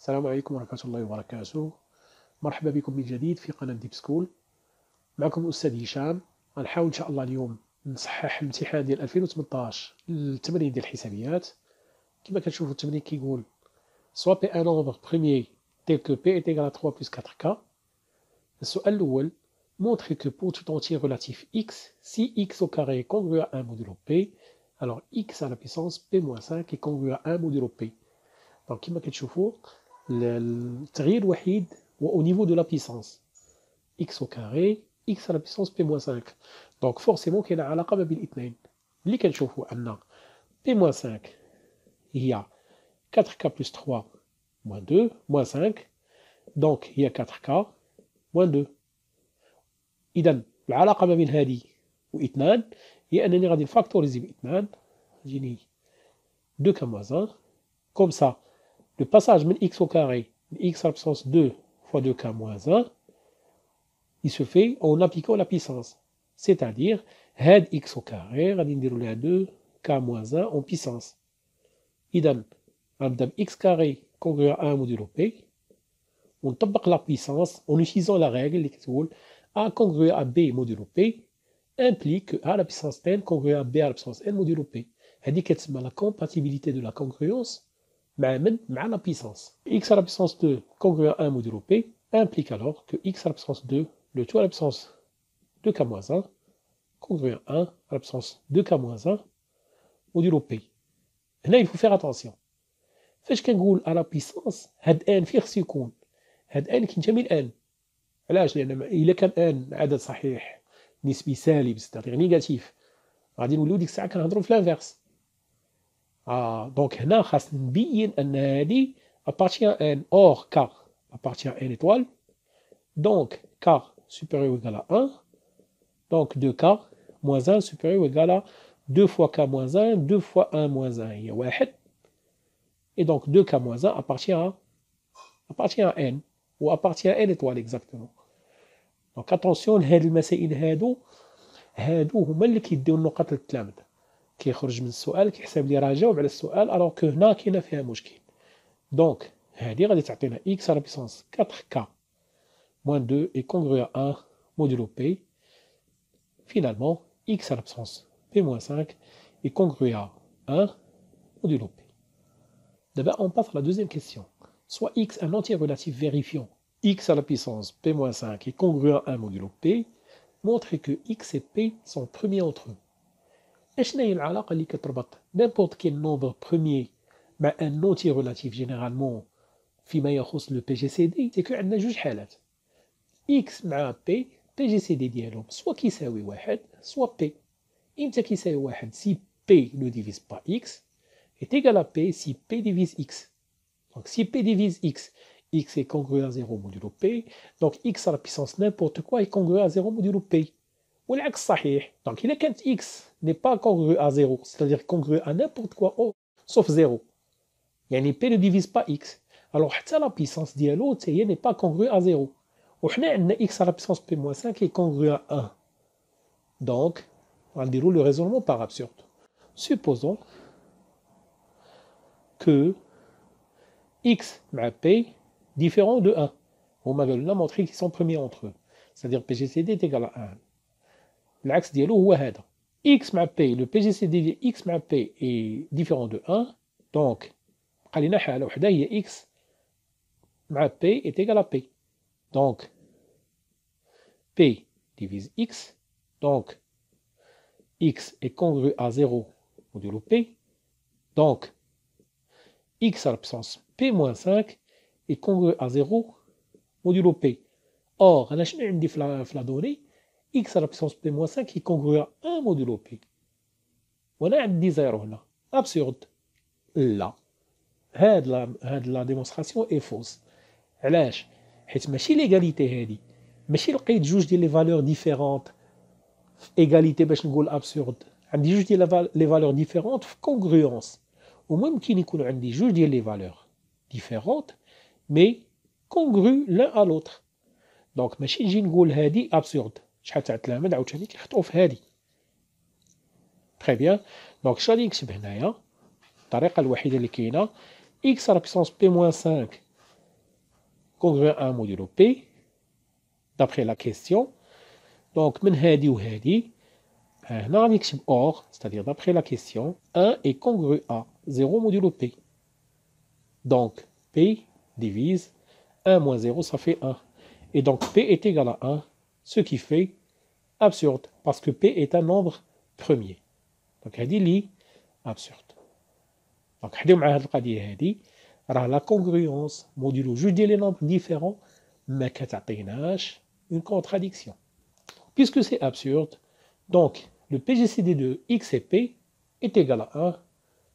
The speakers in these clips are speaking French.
السلام عليكم ورحمة الله وبركاته. مرحبا بكم من جديد في قناة ديب سكول. معكم أستاذ هشام. غنحاول إن شاء الله اليوم نصحح الامتحان ديال 2018 التمرين ديال الحسابيات. كما كتشوفوا التمرين كيقول soit P un nombre premier tel que P est égal à 3 plus 4K. السؤال الأول montre que pour tout entier relatif x, si x au carré est congru à 1 modulo P, alors x à la puissance P-5 est congru à 1 modulo P. Donc كما كتشوفوا التغيير الوحيد هو au niveau de la puissance x au carré x à la puissance P-5. donc forcément كاينه علاقه ما بين الاثنين. اللي كنشوفوا ان P-5 هي 4K plus 3 moins 2 moins 5 donc هي 4K moins 2. اذا العلاقه ما بين هذه واثنان هي انني غادي نفاكتوريزي باثنان تجيني 2K moins 1 comme ça. Le passage de x au carré, de x à la puissance 2 fois 2k moins 1, il se fait en appliquant la puissance. C'est-à-dire, had x au carré, غادي نديرو لها 2k moins 1 en puissance. إذا غنبدا x carré congru à 1 modulo p, ونطبق la puissance en utilisant la règle اللي كتقول a congru à b modulo p implique que a à la puissance n congru à b à la puissance n modulo p. هذه كتسمى la compatibilité de la congruence مع la puissance. x à la puissance 2 congru à 1 modulo p implique alors que x à la puissance 2, le tout à la puissance 2k moins 1, congru à 1 à la puissance 2k moins 1 modulo p. هنا il faut faire attention. فاش كنقول à la puissance هاد n فيه خصو يكون هاد n كينتمي ل n. علاش؟ لأن إلا كان n عدد صحيح نسبي سالب ستاتيغ نيجاتيف غادي نوليو ديك الساعة كنهضرو في لانفيرس. دونك هنا خاص نبين ان هادي appartient à n. Or k appartient à n étoile, donc k supérieur ou égal à 1, donc 2k moins 1 supérieur ou égal à 2 fois k moins 1, 2 fois 1 moins 1 هي 1, et donc 2k moins 1 appartient à n ou appartient à n étoile exactement. donc attention لهاد المسائل هادو هما اللي كيديو النقط للتلامذ. كيخرج من السؤال كيحسب لي راه جاوب على السؤال الوغ كو هنا كاينه فيها مشكل. دونك هذه غادي تعطينا x à la puissance 4k moins 2 est congru à 1 modulo p. Finalement, x à la puissance p-5 est congru à 1 modulo p. D'abord, on passe à la deuxième question. Soit x un entier relatif vérifiant x à la puissance p-5 est congru à 1 modulo p, montre que x et p sont premiers entre eux. شنو هي العلاقة اللي كتربط n'importe quel nombre premier مع un entier relatif généralement فيما يخص le PGCD؟ c'est que عندنا جوج حالات x مع p PGCD ديالهم سوا كيساوي واحد سوا p. امتى كيساوي واحد؟ si p ne divise pas x est égal à p si p divise x. donc si p divise x, x est congru à 0 modulo p, donc x à la puissance n'importe quoi est congru à 0 modulo p. والعكس صحيح. donc إلا كانت x n'est pas congru à 0, c'est-à-dire congru à n'importe quoi sauf 0, يعني p ne divise pas x, alors حتى la puissance ديالو حتى هي n'est pas congru à 0. وحنا عندنا x à la puissance p-5 est congru à 1. donc غنديرو le raisonnement par absurde. supposons que x مع p différent de 1. هما قالوا لنا montrer qu'ils sont premiers entre eux, c'est-à-dire PGCD est égal à 1. العكس ديالو هو هذا x مع p, le PGCD ديال x مع p est différent de 1, donc بقى لينا حالة وحدة هي x مع p est égal à p. donc p divise x, donc x est congru à 0 modulo p, donc x à la puissance p-5 est congru à 0 modulo p. or أنا شنو عندي في la donnée؟ x à la puissance p-5 est congru à 1 modulo p. وانا عندي زيرو هنا. absurde. لا هاد لا ديمونستراسيون اي فوس. علاش؟ حيت ماشي ليغاليتي هادي، ماشي لقيت جوج ديال لي فالور ديفيرونت في ايغاليتي باش نقول ابسورد. عندي جوج ديال لي فالور ديفيرونت في كونغروونس، وممكن يكونوا عندي جوج ديال لي فالور ديفيرونت مي كونغرو لان ا لوتر. دونك ماشي نجي نقول هادي ابسورد. شحال تاع التلاميذ عاوتاني كيخطئوا في هادي. تري بيان. دونك اش غادي نكتب هنايا؟ الطريقة الوحيدة اللي كاينة x à la puissance p-5 congruent à 1 modulo P, d'après la question. Donc, من هادي وهادي, هنا غادي نكتب or, c'est-à-dire d'après la question, 1 est congru à 0 modulo P. Donc, P divise 1 moins 0, ça fait 1. Et donc, P est égal à 1, ce qui fait absurde, parce que P est un nombre premier. Donc, هذه لي absurde. Donc, حديو مع هذه القضية هذه, راه la congruence modulo جوج ديال les nombres différents ما كتعطيناش une contradiction. Puisque c'est absurde, donc le PGCD de X et P est égal à 1,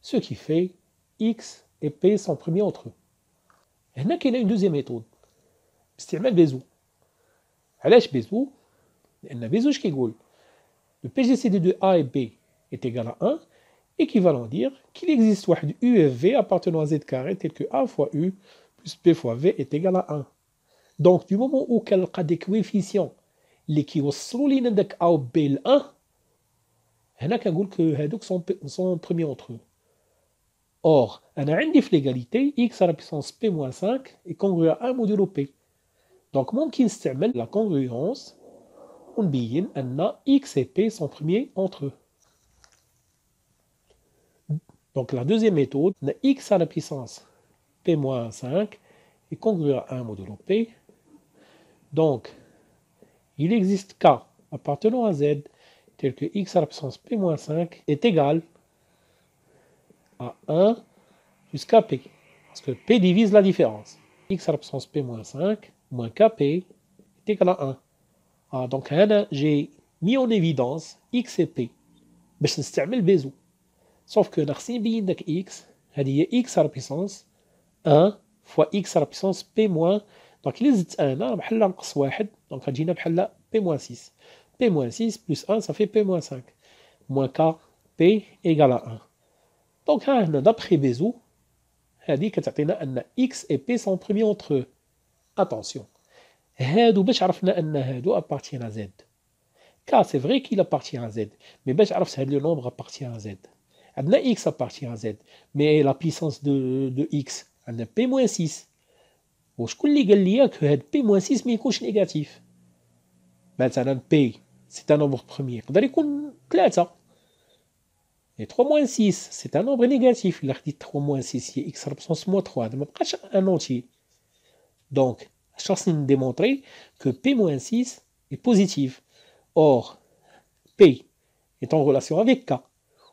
ce qui fait X et P sont premiers entre eux. هنا كاينه une deuxième méthode باستعمال بيزو. علاش بيزو؟ لأن بيزو اش كيقول؟ Le PGCD de A et B est égal à 1, équivalent dire qu'il existe واحد UFV appartenant à Z carré tel que A fois U plus B fois V est égal à 1. Donc du moment où كنلقى des coefficients اللي كيوصلوا لينا داك A و B ل 1, هنا كنقول que هادوك sont premiers entre eux. Or, أنا عندي في l'égalité x à la puissance p moins 5 est congru à 1 modulo p. Donc ممكن نستعمل la congruence ونبين أن x et p sont premiers entre eux. Donc la deuxième méthode, x à la puissance p moins 5 est congru à 1 modulo p. Donc, il existe k appartenant à z tel que x à la puissance p moins 5 est égal à 1 jusqu'à p. Parce que p divise la différence. X à la puissance p moins 5 moins kp est égal à 1. Ah, donc là, j'ai mis en évidence x et p. باش نستعمل بيزو. Sauf que نخصني نبين داك x, هذه هي x à la puissance 1 fois x à la puissance p moins. Donc إلا زدت 1 راه بحال نقص 1, donc غتجينا بحال p moins 6. p moins 6 plus 1 ça fait p moins 5. Moins k p égale à 1. Donc هنا d'après بيزو هذه كتعطينا أن x et p sont premiers entre eux. Attention. هادو باش عرفنا أن هادو appartiennent à z. K c'est vrai qu'il appartient à z. Mais باش عرفت هاد le nombre appartient à z. عندنا x appartient à z. Mais la puissance de x عندنا p moins 6. وشكون اللي قال لي que هاد p moins 6 ما يكونش نيجاتيف؟ مثلا p c'est un nombre premier. يقدر يكون 3. Et 3 moins 6, c'est un nombre négatif. Il a dit 3 moins 6, il y a x à la puissance moins 3. Donc, pas un entier. Donc, je suis en train de démontrer que p moins 6 est positif. Or, p est en relation avec k.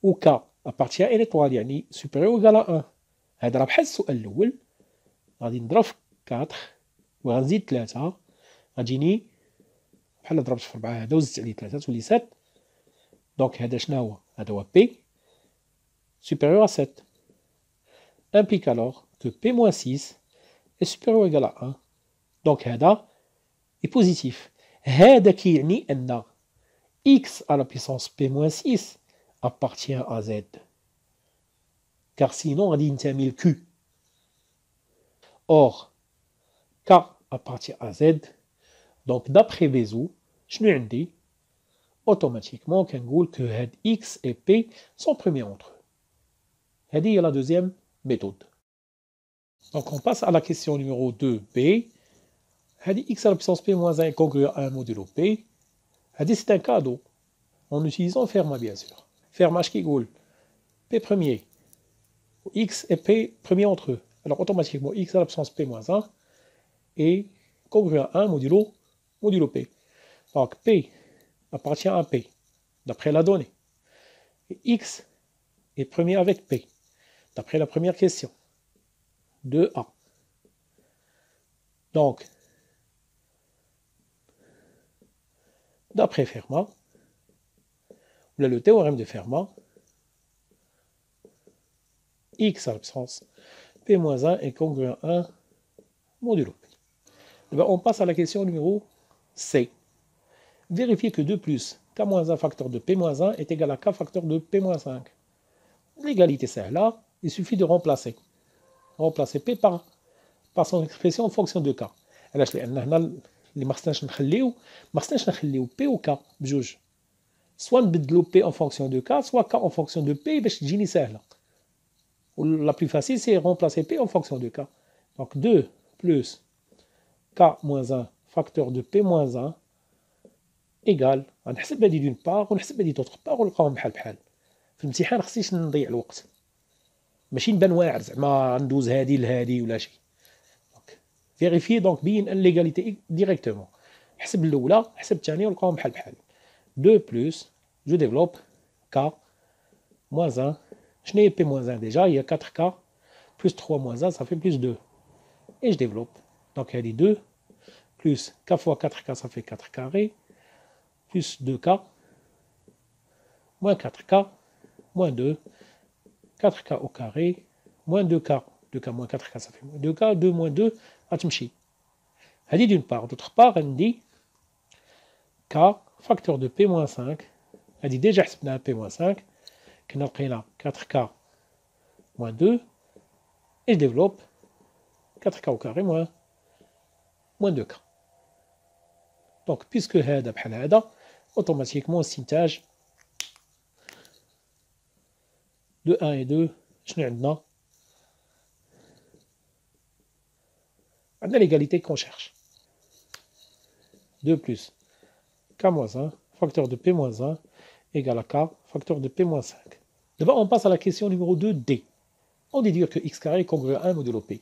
Où k appartient à l'étoile, يعني supérieur ou égal à 1. هذا راه بحال السؤال الأول. غادي نضرب في 4 وغنزيد 3. غتجيني بحال ضربت في 4 هذا وزدت عليه 3 تولي 7. Donc, هذا شنو هو؟ هذا هو p supérieur à 7. Implique alors que p moins 6 est supérieur ou égal à 1. Donc هذا est positif. هذا كيعني أن x à la puissance p moins 6 appartient à z. Car sinon غادي ينتمي ل q. Or, k appartient à z. Donc d'après Bézou, شنو عندي؟ Automatiquement كنقول que هاد x et p sont premiers entre eux. هذه هي la deuxième méthode. Donc on passe à la question numéro 2b. هذه x à la puissance p moins 1 est congru à 1 modulo p. هذه c'est un cadeau. En utilisant Fermat bien sûr. Fermat qui يقول p premier. X et p premiers entre eux. Alors automatiquement x à la puissance p moins 1 est congru à 1 modulo p. Donc p appartient à p, d'après la donnée. Et x est premier avec p, d'après la première question. 2a. Donc, d'après Fermat, là le théorème de Fermat, x à la puissance p-1 est congru à 1 modulo p. Et bien, on passe à la question numéro C. Vérifier que 2 plus k-1 facteur de p-1 est égal à k facteur de p-5. L'égalité c'est là, il suffit de remplacer. Remplacer p par son expression en fonction de k. علاش لأن هنا اللي ما خصناش نخليو p و k بجوج. Soit نبدلو p en fonction de k, soit k en fonction de p باش تجيني سهلة. La plus facile c'est remplacer p en fonction de k. Donc 2 plus K moins 1 facteur de P moins 1 égal غنحسب هادي دون بار ونحسب هادي دوطخ بار ونلقاهم بحال بحال. في الامتحان خصنيش نضيع الوقت ماشي نبان واعر زعما ندوز هادي لهادي ولا شي. فيريفي دونك بين ان ليغاليتي ديريكتومون. حسب الاولى حسب الثانيه ولقاهم بحال بحال. 2 بلس جو ديفلوب K moins 1. شنو هي P moins 1 déjà هي 4K plus 3 moins 1 ça fait plus 2 et je développe donc هادي 2 plus K fois 4K ça fait 4 carré plus 2K moins 4K moins 2 4K au carré moins 2K 2K moins 4K ça fait moins 2K 2 moins 2 غتمشي. هادي d'une part d'autre part عندي K facteur de P moins 5 هادي déjà حسبناها P moins 5 كنا لقينا 4K moins 2 et je développe 4K au carré moins 2K. Donc puisque هذا بحال هذا automatiquement استنتاج de 1 et 2 شنو عندنا؟ عندنا l'égalité qu'on cherche. 2 plus K moins 1 facteur de P moins 1 égale à K facteur de P moins 5. D'abord on passe à la question numéro 2D. On dit dire que x carré est congru à 1 modulo P.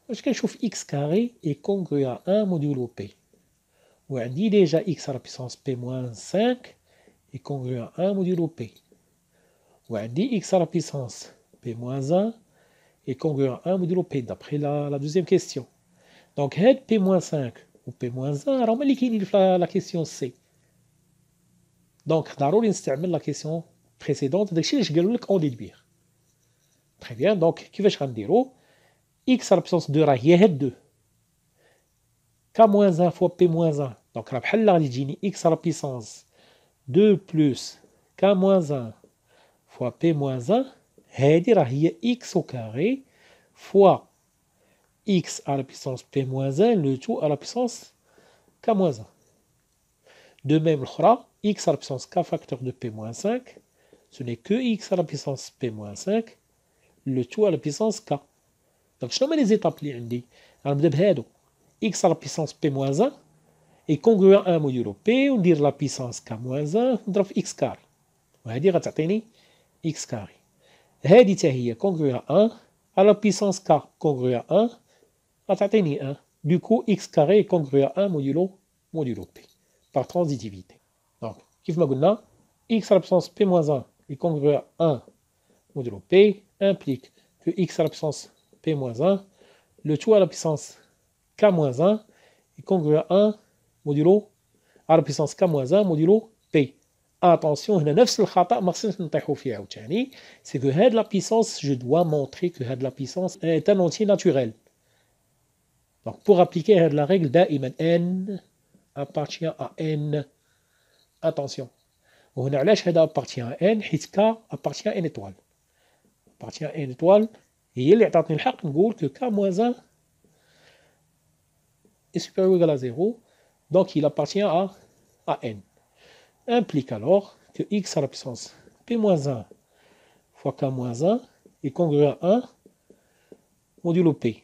Parce que je trouve x carré est congru à 1 modulo P. On dit déjà x à la puissance P moins 5 est congru à 1 modulo P. On dit x à la puissance P moins 1 est congru à 1 modulo P d'après la deuxième question. Donc head P moins 5 ou P moins 1 alors on va la question C. Donc ضروري نستعمل la question précédente داكشي اللي قالوا لك on déduire. Très bien, donc كيفاش غنديرو x à la puissance 2 راه هي هاد 2 k moins 1 fois p moins 1 donc راه بحال غادي تجيني x à la puissance 2 plus k moins 1 fois p moins 1 هادي راه هي x au carré fois x à la puissance p moins 1 le tout à la puissance k moins 1. De même l'autre x à la puissance k facteur de p moins 5 ce n'est que x à la puissance p moins 5 le tout à la puissance k. Donc شنو هما les étapes اللي عندي؟ غنبدا بهادو x à la puissance p moins 1 est congru à 1 modulo p وندير la puissance k moins 1 نضرب في x carré وهادي غتعطيني x carré. هادي حتى هي congru à 1 à la puissance k congru à 1 غتعطيني 1. Du coup x carré est congru à 1 modulo p par transitivité. Donc كيف ما قلنا x à la puissance p moins 1 est congru à 1 modulo p implique que x à la puissance p moins 1, le tout à la puissance k moins 1 est congru à 1 modulo à la puissance k moins 1 modulo p. Attention, هنا نفس الخطأ ما خصناش نطيحو فيه عاوتاني. C'est que هاد la puissance, je dois montrer que هاد la puissance est un entier naturel. Donc pour appliquer هاد la règle دائما n appartient à n. Attention. وهنا علاش هذا appartient à n حيت k appartient à n étoile. Appartient à n étoile هي اللي عطاتني الحق نقول que k moins 1 est supérieur ou égal à 0 donc il appartient à n. Implique alors que x à la puissance p moins 1 fois k moins 1 est congru à 1 modulo p.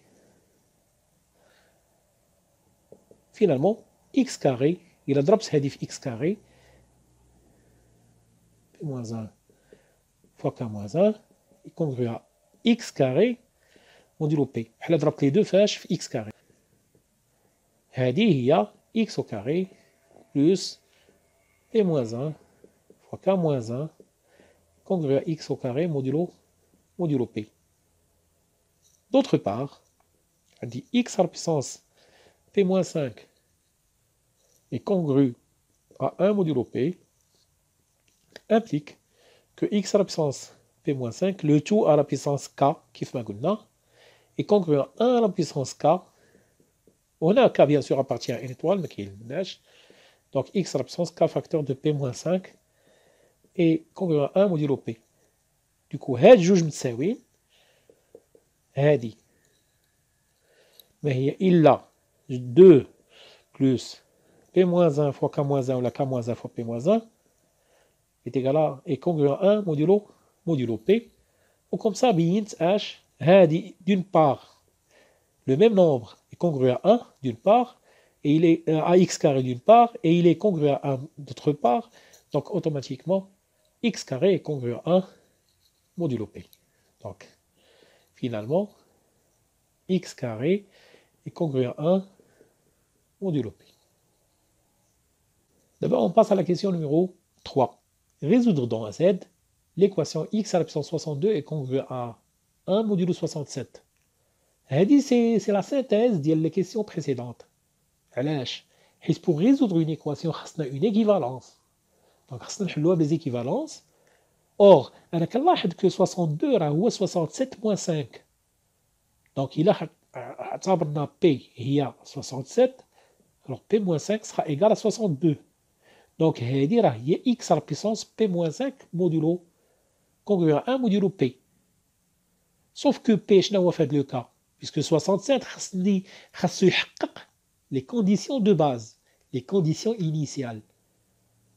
Finalement x carré il a ضربت هذه في x carré p moins 1 fois k moins 1 est congru à x carré modulo p. بحال ضربت لي دو فاش في x carré. هذه هي x au carré plus p moins 1 fois k moins 1 congru à x au carré modulo p. D'autre part, on dit x à la puissance p moins 5 est congru à 1 modulo p implique que x à la puissance p moins 5 le tout à la puissance k كيف ما قلنا est congru à 1 à la puissance k. On a k bien sûr appartient à n étoile, mais qui est le donc x à la puissance k facteur de p moins 5 est congru à 1 modulo p. Du coup, هاد جوج متساويين هادي ما هي إلا 2 plus p moins 1 fois k moins 1 ou la k moins 1 fois p moins 1 est égal à est congru à 1 modulo p. Ou comme ça, بينت اش هادي d'une part le même nombre est congru à 1 d'une part, et il est à x carré d'une part, et il est congru à 1 d'autre part, donc automatiquement, x carré est congru à 1 modulo p. Donc, finalement, x carré est congru à 1 modulo p. D'abord, on passe à la question numéro 3. Résoudre dans A Z l'équation x à la puissance 62 est congrue à 1 modulo 67. C'est la synthèse des questions précédentes. Pour résoudre une équation, on a une équivalence. Donc, on a des équivalences. Or, on a que 62 est 67 moins 5. Donc, il a P il a 67. Alors, P moins 5 sera égal à 62. Donc, il y a x à la puissance P moins 5 modulo congru à 1 modulo P. Sauf que P, je n'ai pas fait le cas. Puisque 67, les conditions de base, les conditions initiales.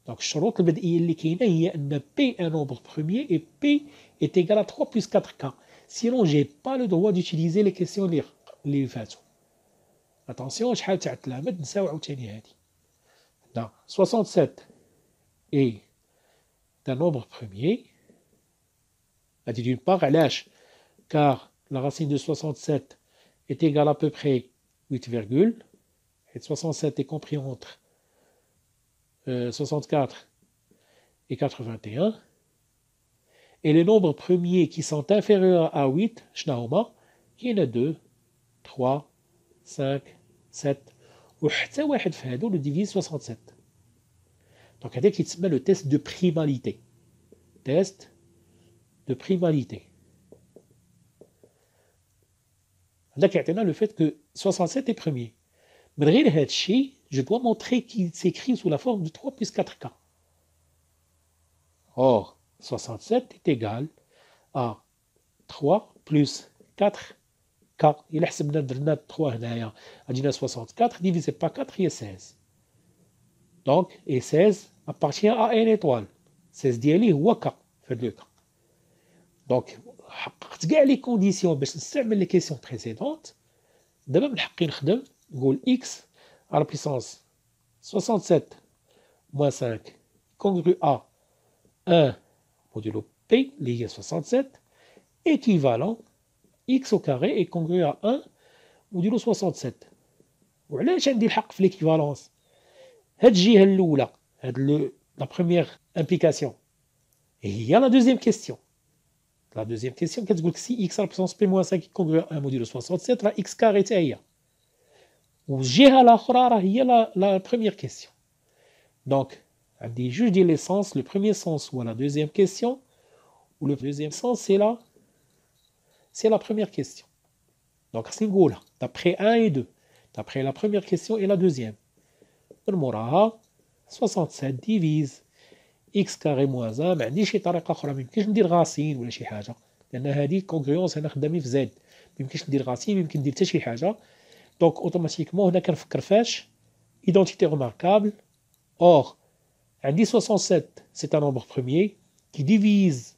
Donc, الشروط البدئية اللي كاينة هي أن P est un nombre premier et P est égal à 3 plus 4K. Sinon, je n'ai pas le droit d'utiliser les questions اللي فاتوا. Attention, شحال تاع التلامذ نساو عاوتاني هادي. 67 est un nombre premier. D'une part, car la racine de 67 est égale à peu près 8, et 67 est compris entre 64 et 81. Et les nombres premiers qui sont inférieurs à 8, il y en a 2, 3, 5, 7, ou le divise 67. Donc, il y a le test de primalité. Test de primalité. Donc, il y a le fait que 67 est premier. Mais je dois montrer qu'il s'écrit sous la forme de 3 plus 4K. Or, 67 est égal à 3 plus 4K. Il a 3 هنايا. عندنا 64 divisé par 4 il y a 16. Donc, et 16 appartient à une étoile. 16 ديالي هو K. Faites le cas. Donc, حققت كاع les conditions باش نستعمل les questions précédentes. دابا من حقي نخدم نقول x à la puissance 67 moins 5 congru à 1 modulo p lié à 67 équivalent x au carré est congru à 1 modulo 67. وعلاش عندي الحق في l'équivalence؟ هاد الجهه الاولى la première implication et il y a la deuxième question. La deuxième question, qu'est-ce que si x à la puissance p-5 est congru à 1 modulo 67, la x carré est والجهه الاخرى راه هي la première question. Donc, عندي جوج ديال لي سونس. Le premier sens ou la deuxième question, ou le deuxième sens c'est la première question. Donc, خصني نقولها d'après 1 et 2, d'après la première question et la deuxième. من موراها 67 divise x carré moins 1. ما عنديش شي طريقه اخرى، ما يمكنش ندير غاسين ولا شي حاجه، لان هذه كونغريونس انا خدامين في زد، ما يمكنش ندير غاسين، ما يمكن ندير حتى شي حاجه. Donc, automatiquement, هنا كنفكر فاش identité remarquable. Or, عندي 67 c'est un nombre premier qui divise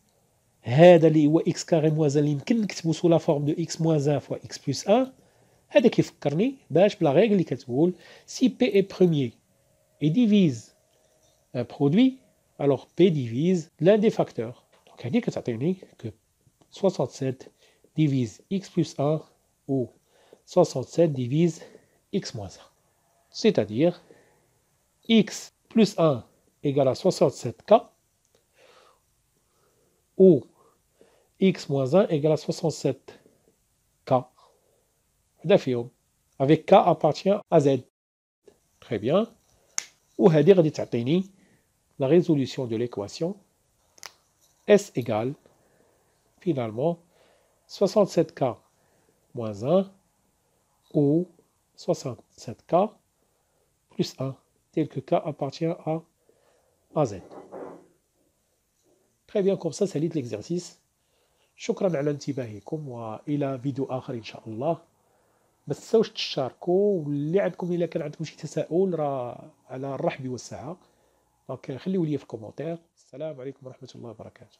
هذا اللي هو x carré moins 1 اللي يمكن نكتبو sous la forme de x moins 1 fois x plus 1. هذا كيفكرني باش بلا règle اللي كتقول si p est premier et divise un produit, alors p divise l'un des facteurs. Donc, هذه كتعطيني que 67 divise x plus 1 ou 67 divise x moins 1. C'est-à-dire x plus 1 égale à 67K ou x moins 1 égale à 67K. Avec K appartient à Z. Très bien. Ou هذه تعطيني la résolution de l'équation S égale finalement 67K moins 1 ou 67K plus 1, tel que K appartient à Z. Très bien, comme ça, ça lit l'exercice. شكرا على انتباهكم وإلى فيديو آخر إن شاء الله. ما تنساوش تشاركوا، واللي عندكم إلا كان عندكم شي تساؤل راه على الرحب والسعة. دونك خليوا لي في كومونتير. السلام عليكم ورحمة الله وبركاته.